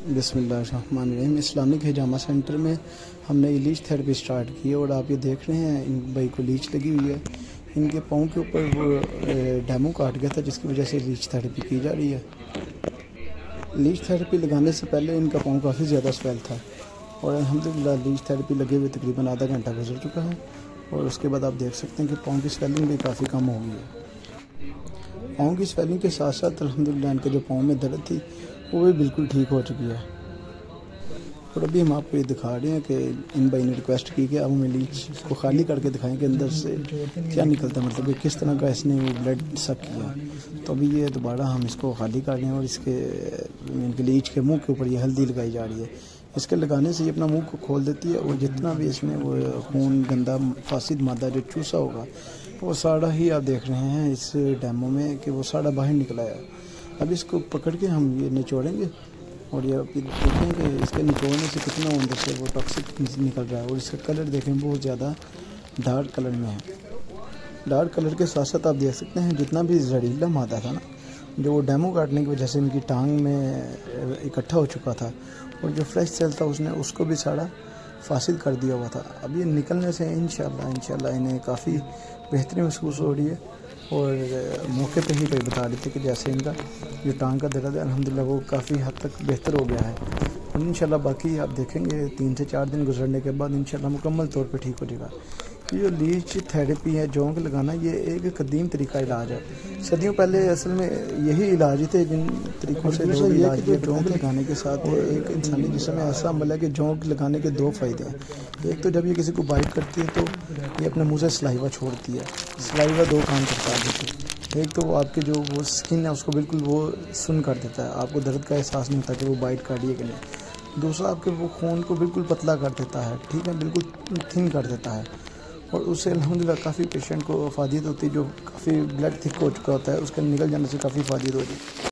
बिस्मिल्लाहिर्रहमानिर्रहीम। इस्लामिक हिजामा सेंटर में हमने लीच थेरेपी स्टार्ट की है और आप ये देख रहे हैं इन भाई को लीच लगी हुई है। इनके पाँव के ऊपर वो डेमो काट गया था जिसकी वजह से लीच थेरेपी की जा रही है। लीच थेरेपी लगाने से पहले इनका पाँव काफ़ी ज़्यादा स्वेल था और अल्हम्दुलिल्लाह लीच थेरेपी लगे हुए तकरीबन आधा घंटा गुजर चुका है और उसके बाद आप देख सकते हैं कि पाँव की स्वेलिंग भी काफ़ी कम हो गई है। पाँव की स्वेलिंग के साथ साथ अल्हम्दुलिल्लाह इनके जो पाँव में दर्द थी वो भी बिल्कुल ठीक हो चुकी है। और अभी हम आपको ये दिखा रहे हैं कि इन भाई ने रिक्वेस्ट की कि आप हमें लीच को खाली करके दिखाएं कि अंदर से क्या निकलता है, मतलब कि किस तरह का इसने वो ब्लड सक किया। तो अभी ये दोबारा हम इसको खाली कर रहे हैं और इनके लीच के मुंह के ऊपर ये हल्दी लगाई जा रही है। इसके लगाने से ये अपना मुंह को खोल देती है और जितना भी इसमें वो खून गंदा फासिद मादा जो चूसा होगा वो सारा ही आप देख रहे हैं इस डेमो में कि वो सारा बाहर निकला है। अब इसको पकड़ के हम ये निचोड़ेंगे और ये देखें कि इसके निचोड़ने से कितना अंदर से वो टॉक्सिक निकल रहा है। और इसका कलर देखें बहुत ज़्यादा डार्क कलर में है। डार्क कलर के साथ साथ आप देख सकते हैं जितना भी जहरीला मादा था ना, जो वो डेमो काटने की वजह से इनकी टांग में इकट्ठा हो चुका था और जो फ्रेश सेल था उसने उसको भी सारा फासिल कर दिया हुआ था। अब ये निकलने से इंशाल्लाह इन्हें काफ़ी बेहतरी महसूस हो रही है। और मौके पे ही भाई बता रहे थे कि जैसे इनका जो टांग का दर्द है अल्हम्दुलिल्लाह वो काफ़ी हद तक बेहतर हो गया है और इंशाल्लाह बाकी आप देखेंगे 3 से 4 दिन गुजरने के बाद इंशाल्लाह मुकम्मल तौर पे ठीक हो जाएगा। ये जो लीच थेरेपी है, जोंक लगाना, ये एक कदीम तरीका इलाज है। सदियों पहले असल में यही इलाज थे जिन तरीक़ों से लोग इलाज किया। जोंक लगाने के साथ एक इंसानी जिस्म में ऐसा अमल है कि जोंक लगाने के 2 फ़ायदे हैं। एक तो जब ये किसी को बाइट करती है तो ये अपने मुँह से सलाइवा छोड़ती है। सलाइवा 2 काम करता है। एक तो वो आपके जो वो स्किन है उसको बिल्कुल वो सुन्न कर देता है, आपको दर्द का एहसास नहीं होता कि वो बाइट काटी है कि नहीं। दूसरा आपके वो खून को बिल्कुल पतला कर देता है, ठीक है, बिल्कुल थिन कर देता है और उससे अल्हम्दुलिल्लाह काफ़ी पेशेंट को फ़ायदा होती है। जो काफ़ी ब्लड थिक हो चुका होता है उसके निकल जाने से काफ़ी फ़ायदा होती है।